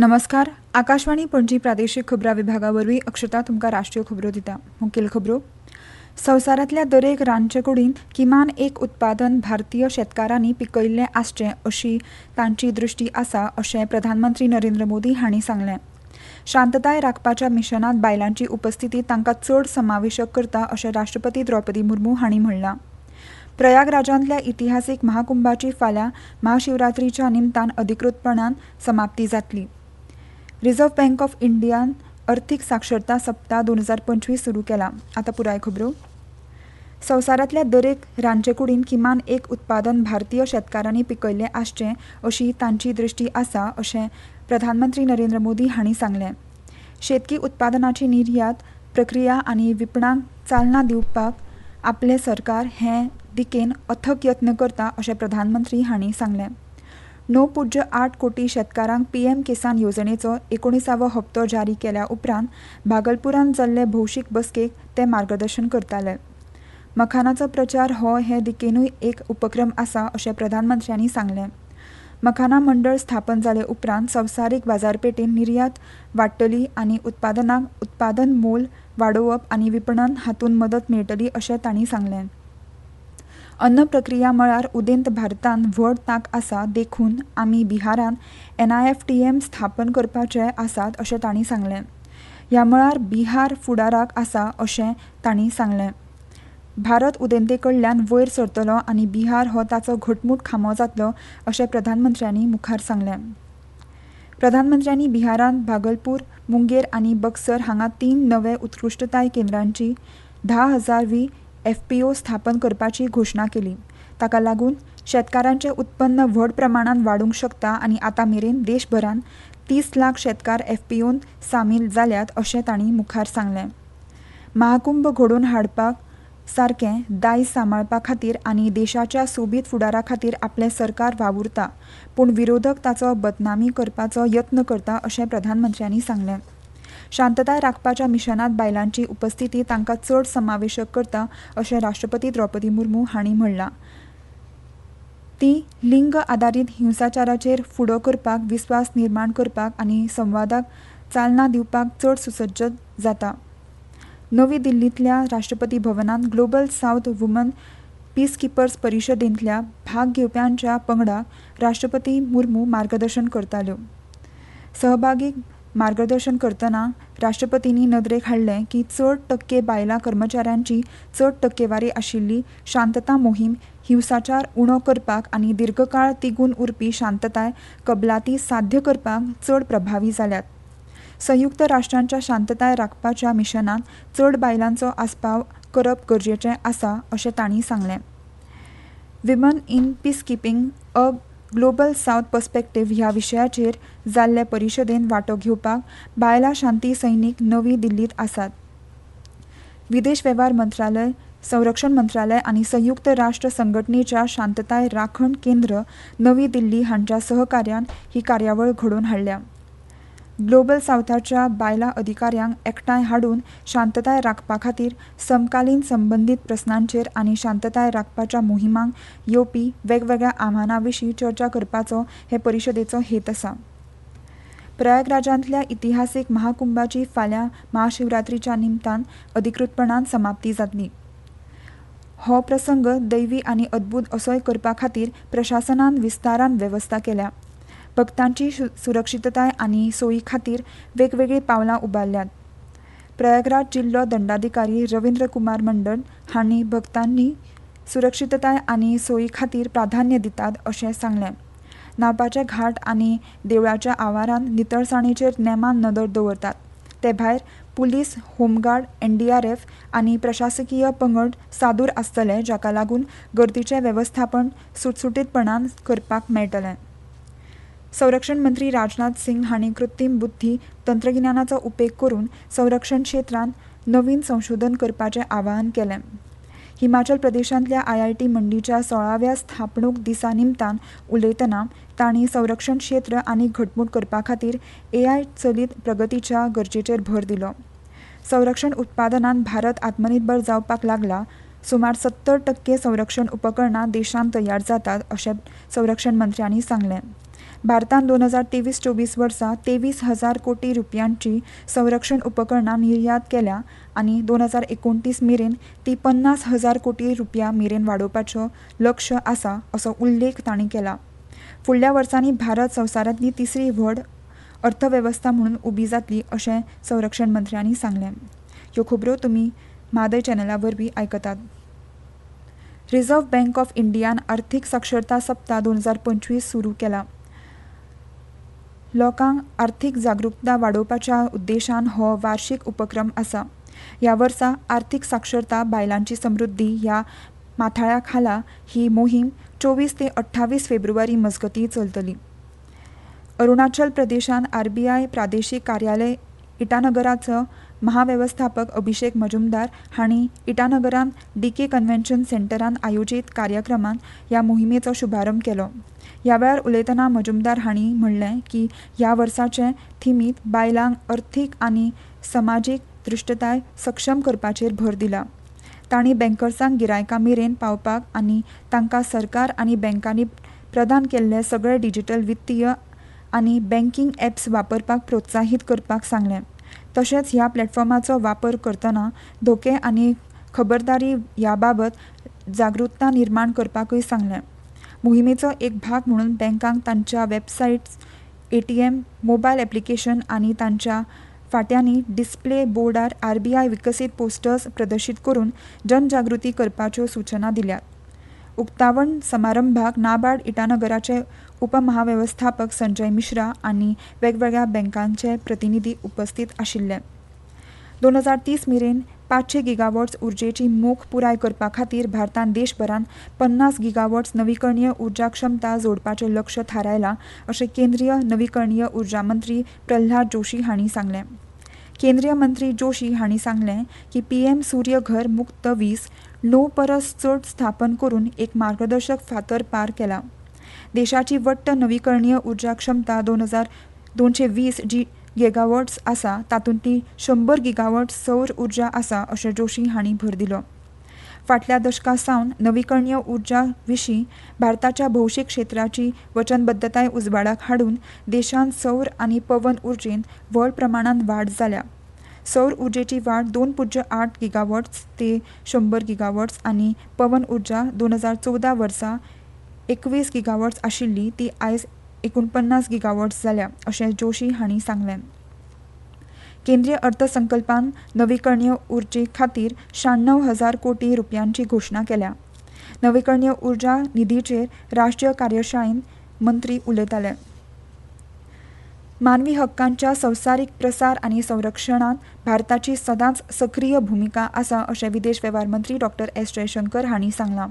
नमस्कार. आकाशवाणी पणजी प्रादेशीक खबरां विभागावरवीं अक्षता तुमकां राष्ट्रीय खबरो दिता. मुखेल खबरो. संवसारांतल्या दरेक रांदचे कुडींत किमान एक उत्पादन भारतीय शेतकारांनी पिकयल्लें आसचें अशी तांची दृश्टी आसा अशें प्रधानमंत्री नरेंद्र मोदी हांणी सांगलें. शांतताय राखपाच्या मिशनांत बायलांची उपस्थिती तांकां चड समावेशक करता अशें राष्ट्रपती द्रौपदी मुर्मू हांणी म्हणलां. प्रयागराजांतल्या इतिहासीक महाकुंभाची फाल्यां महाशिवरात्रीच्या निमतान अधिकृतपणान समाप्ती जातली. रिझर्व्ह बँक ऑफ इंडियान अर्थीक साक्षरता सप्ताह 2025 सुरू केला. आतां पुराय खबरो. संवसारांतल्या दरेक रांदचे कुडींत किमान एक उत्पादन भारतीय शेतकारांनी पिकयल्लें आसचें अशी तांची दृश्टी आसा अशें प्रधानमंत्री नरेंद्र मोदी हांणी सांगलें. शेतकी उत्पादनाची निर्यात प्रक्रिया आनी विपणनाक चालना दिवपाक आपलें सरकार हे दिकेन अथक यत्न करता अशें प्रधानमंत्री हांणी सांगलें. 9.8 कोटी शेतकारांक पीएम किसान येवजणेचो 19वो हप्तो जारी केल्या उपरांत भागलपुरांत जाल्ले भौशीक बसकेक ते मार्गदर्शन करताले. मखानाचो प्रचार हो हे दिकेनूय एक उपक्रम आसा अशें प्रधानमंत्र्यांनी सांगलें. मखाना मंडळ स्थापन जाले उपरांत संवसारीक बाजारपेठेंत निर्यात वाडटली आनी उत्पादन मोल वाडोवप आनी विपणन हातूंत मदत मेळटली अशें तांणी सांगलें. अन्न प्रक्रिया मळार उदेंत भारतांत व्हड तांक आसा देखून आमी बिहारांत NIFTM स्थापन करपाचे आसात अशें तांणी सांगलें. ह्या मळार बिहार फुडाराक आसा अशें तांणी सांगलें. भारत उदेंते कडल्यान वयर सरतलो आनी बिहार हो ताचो घटमूट खांबो जातलो अशें प्रधानमंत्र्यांनी मुखार सांगलें. प्रधानमंत्र्यांनी बिहारांत भागलपूर, मुंगेर आनी बक्सर हांगा 3 नवे उत्कृश्टताय केंद्रांची 10,000वी FPO स्थापन करपाची घोशणा केली. ताका लागून शेतकारांचें उत्पन्न व्हड प्रमाणांत वाडूंक शकता आनी आतां मेरेन देशभरांत 30 लाख शेतकार FPOंत सामील जाल्यात अशें तांणी मुखार सांगलें. महाकुंभ घडोवन हाडपाक सारकें दायज सांबाळपा खातीर आनी देशाच्या सोबीत फुडारा खातीर आपलें सरकार वावुरता, पूण विरोधक ताचो बदनामी करपाचो यत्न करता अशें प्रधानमंत्र्यांनी सांगलें. शांतताय राखपाच्या मिशनांत बायलांची उपस्थिती तांकां चड समावेशक करता अशें राष्ट्रपती द्रौपदी मुर्मू हांणी म्हणलां. ती लिंग आदारीत हिंसाचाराचेर फुडो करपाक, विस्वास निर्माण करपाक आनी संवादाक चालना दिवपाक चड सुसज्ज जाता. नवी दिल्लींतल्या राष्ट्रपती भवनांत ग्लोबल साउथ वुमन पीसकीपर्स परिशदेंतल्या भाग घेवप्यांच्या पंगडाक राष्ट्रपती मुर्मू मार्गदर्शन करताल्यो. सहभागीक मार्गदर्शन करतना राष्ट्रपतींनी नदरेक हाडलें की चड टक्के बायलां कर्मचाऱ्यांची चड टक्केवारी आशिल्ली शांतता मोहीम हिंसाचार उणो करपाक आनी दीर्घकाळ तिगून उरपी शांतताय कबलाती साध्य करपाक चड प्रभावी जाल्यात. संयुक्त राष्ट्रांच्या शांतताय राखपाच्या मिशनांत चड बायलांचो आस्पाव करप गरजेचें आसा अशें तांणी सांगलें. Women in peacekeeping a global south perspective ह्या विशयाचेर जाल्ले परिशदेंत वांटो घेवपाक बायला शांती सैनीक नवी दिल्लींत आसात. विदेश वेव्हार मंत्रालय, संरक्षण मंत्रालय आनी संयुक्त राष्ट्र संघटनेच्या शांतताय राखण केंद्र नवी दिल्ली हांच्या सहकार्यान ही कार्यावळ घडोवन हाडल्या. ग्लोबल साउथाच्या बायला अधिकाऱ्यांक एकठांय हाडून शांतताय राखपा खातीर समकालीन संबंदीत प्रस्नांचेर आनी शांतताय राखपाच्या मोहिमांक येवपी वेगवेगळ्या आव्हानां विशीं चर्चा करपाचो हे परिशदेचो हेत आसा. प्रयागराजांतल्या इतिहासीक महाकुंभाची फाल्यां महाशिवरात्रीच्या निमतान अधिकृतपणान समाप्ती जातली. हो प्रसंग दैवी आनी अद्भुत असोय करपा खातीर प्रशासनान विस्तारान वेवस्था केल्या. भक्तांची सुरक्षीतताय आनी सोयी खातीर वेगवेगळीं पावलां उबारल्यात. प्रयागराज जिल्लो दंडाधिकारी रवींद्र कुमार मंडल हांणी भक्तांनी सुरक्षीतताय आनी सोयी खातीर प्राधान्य दितात अशें सांगलें. न्हावपाचे घाट आनी देवळाच्या आवारांत नितळसाणीचेर नेमान नदर दवरतात. ते भायर पुलीस, होमगार्ड, NDRF आनी प्रशासकीय पंगड सादूर आसतले, जाका लागून गर्दीचें वेवस्थापन सुटसुटीतपणान करपाक मेळटलें. संरक्षण मंत्री राजनाथ सिंग हांणी कृत्रीम बुद्धी तंत्रगिन्यानाचो उपेग करून संरक्षण क्षेत्रांत नवीन संशोधन करपाचें आवाहन केलें. हिमाचल प्रदेशांतल्या IIT मंडीच्या 16व्या स्थापणूक दिसा निमतान उलयतना तांणी संरक्षण क्षेत्र आनीक घटमूट करपा खातीर AI चलीत प्रगतीच्या गरजेचेर भर दिलो. संरक्षण उत्पादनांत भारत आत्मनिर्भर जावपाक लागला. सुमार 70% संरक्षण उपकरणां देशांत तयार जातात अशें संरक्षण मंत्र्यांनी सांगलें. भारतान 2023-24 वर्सा 23,000 कोटी रुपयांची संरक्षण उपकरणां निर्यात केल्या आणि 2029 मेरेन ती 50,000 कोटी रुपया मेरेन वाडोवपाचो लक्ष्य आसा असो उल्लेख तांणी केला. फुडल्या वर्सांनी भारत संवसारांतली तिसरी व्हड अर्थवेवस्था म्हणून उबी जातली अशें संरक्षण मंत्र्यांनी सांगलें. ह्यो खबरो तुमी म्हादय चॅनला वरवीं आयकतात. रिझर्व्ह बँक ऑफ इंडियान आर्थीक साक्षरता सप्ताह 2025 सुरू केला. लोकांक आर्थीक जागरूकता वाडोवपाच्या उद्देशान हो वार्षिक उपक्रम आसा. ह्या वर्सा आर्थीक साक्षरता बायलांची समृद्धी ह्या माथाळ्या खाला ही मोहीम 24 ते 28 फेब्रुवारी मजगतीं चलतली. अरुणाचल प्रदेशान RBI प्रादेशीक कार्यालय इटानगराचो महावेवस्थापक अभिषेक मजुमदार हांणी इटानगरांत DK कन्व्हेन्शन सेंटरान आयोजीत कार्यक्रमान ह्या मोहिमेचो शुभारंभ केलो. ह्या वेळार उलयतना मजुमदार हांणी म्हणलें की ह्या वर्साचे थिमीत बायलांक अर्थीक आनी समाजीक दृश्टताय सक्षम करपाचेर भर दिला. तांणी बँकर्सांक गिरायकां मेरेन पावपाक आनी तांकां सरकार आनी बँकांनी प्रदान केल्ले सगळे डिजिटल वित्तीय आनी बँकिंग ॲप्स वापरपाक प्रोत्साहीत करपाक सांगलें. तशेंच ह्या प्लॅटफॉर्माचो वापर करतना धोके आनी खबरदारी ह्या बाबत जागृतता निर्माण करपाकय सांगलें. मोहिमेचो एक भाग म्हणून बँकांक तांच्या वेबसायट्स, ATM, मोबायल ॲप्लिकेशन आनी तांच्या फाट्यांनी डिस्प्ले बोर्डार RBI विकसीत पोस्टर्स प्रदर्शीत करून जनजागृती करपाच्यो सूचना दिल्यात. उक्तावण समारंभाक नाबार्ड इटानगराचे उपमहावेवस्थापक संजय मिश्रा आनी वेगवेगळ्या बँकांचे प्रतिनिधी उपस्थित आशिल्ले. 2030 मेरेन 500 गिगावॉट्स उर्जेची मोख पुराय करपा खातीर भारतान देशभरांत 50 गिगावॉट्स नवीकरणीय उर्जा क्षमता जोडपाचें लक्ष्य थारायलां अशें केंद्रीय नवीकरणीय उर्जा मंत्री प्रल्हाद जोशी हांणी सांगलें. केंद्रीय मंत्री जोशी हांणी सांगलें की PM सूर्य घर मुक्त वीज 9 परस चड स्थापन करून एक मार्गदर्शक फातर पार केला. देशाची वट्ट नवीकरणीय उर्जा क्षमता 220 गिगावॉट्स आसा, तातूंतली 100 गिगावॉट्स सौर उर्जा आसा अशें जोशी हांणी भर दिलो. फाटल्या दशका सावन नवीकरणीय उर्जा विशीं भारताच्या भौशीक क्षेत्राची वचनबद्धताय उजवाडाक हाडून देशांत सौर आनी पवन उर्जेंत व्हड प्रमाणांत वाड जाल्या. सौर उर्जेची वाड 2.8 गिगावॉट्स ते 100 गिगावॉट्स आनी पवन उर्जा 2014 वर्सा 21 गिगावॉट्स आशिल्ली ती आयज 49 गिगावॉट्स जाल्या अशें जोशी हांणी सांगलें. केंद्रीय अर्थसंकल्पान नवीकरणीय उर्जे खातीर 96,000 कोटी रुपयांची घोशणा केल्या. नवीकरणीय उर्जा निधीचेर राष्ट्रीय कार्यशाळेंत मंत्री उलयताले. मानवी हक्कांच्या संवसारीक प्रसार आनी संरक्षणांत भारताची सदांच सक्रीय भुमिका आसा अशें विदेश वेव्हार मंत्री डॉ. S. जयशंकर हांणी सांगलां.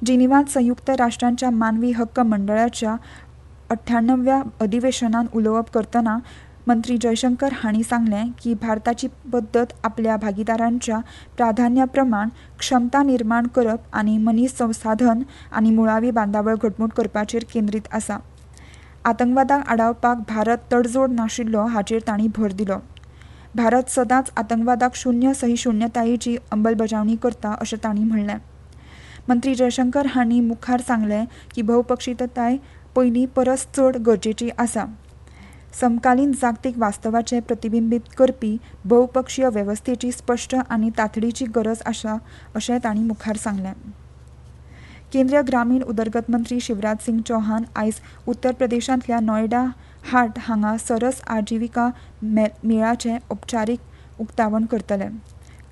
जिनिव्हांत संयुक्त राष्ट्रांच्या मानवी हक्क मंडळाच्या 98व्या अधिवेशनांत उलोवप करतना मंत्री जयशंकर हांणी सांगलें की भारताची पद्दत आपल्या भागीदारांच्या प्राधान्या प्रमाण क्षमता निर्माण करप आनी मनीस संसाधन आनी मुळावी बांदावळ घटमूट करपाचेर केंद्रीत आसा. आतंकवादाक आडावपाक भारत तडजोड नाशिल्लो हाचेर तांणी भर दिलो. भारत सदांच आतंकवादाक शून्य सहिष्णुतायेची अंमलबजावणी करता अशें तांणी म्हणलें. मंत्री जयशंकर हांणी मुखार सांगलें की बहुपक्षीयताय पयलीं परस चड गरजेची आसा. समकालीन जागतीक वास्तवाचें प्रतिबिंबीत करपी बहुपक्षीय वेवस्थेची स्पश्ट आनी तातडीची गरज आसा अशें तांणी मुखार सांगलें. केंद्रीय ग्रामीण उदरगत मंत्री शिवराज सिंग चौहान आयज उत्तर प्रदेशांतल्या नोयडा हाट हांगा सरस आजिविका मेळाचें औपचारीक उक्तावण करतले.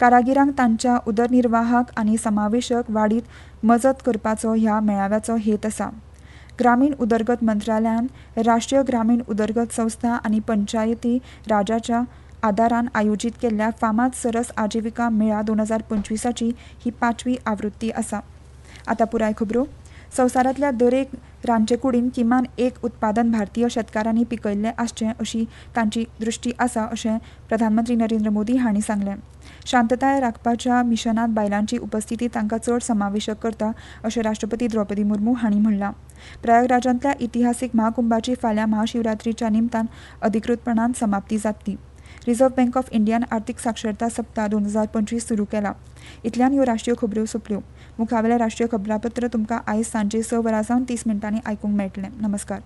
कारागिरांक तांच्या उदरनिर्वाहाक आनी समावेशक वाडीत मजत करपाचो ह्या मेळाव्याचो हेत आसा. ग्रामीण उदरगत मंत्रालयान राष्ट्रीय ग्रामीण उदरगत संस्था आनी पंचायती राजाच्या आदारान आयोजीत केल्ल्या फामाद सरस आजिविका मेळा 2025ची ही 5वी आवृत्ती आसा. आतां पुराय खबरो. संवसारांतल्या दरेक रांदचेकुडीन किमान एक उत्पादन भारतीय शेतकारांनी पिकयल्लें आसचें अशी तांची दृश्टी आसा अशें प्रधानमंत्री नरेंद्र मोदी हांणी सांगलें. शांतताय राखपाच्या मिशनांत बायलांची उपस्थिती तांकां चड समावेशक करता अशें राष्ट्रपती द्रौपदी मुर्मू हांणी म्हणलां. प्रयागराजांतल्या इतिहासीक महाकुंभाची फाल्यां महाशिवरात्रीच्या निमतान अधिकृतपणान समाप्ती जातली. रिझर्व्ह बँक ऑफ इंडियान आर्थीक साक्षरता सप्ताह 2025 सुरू केला. इतल्यान ह्यो राष्ट्रीय खबरो सोंपल्यो. मुखावेलें राष्ट्रीय खबरापत्र तुमकां आयज सांजे 6 वरां सावन 30 मिनटांनी आयकूंक मेळटलें. नमस्कार.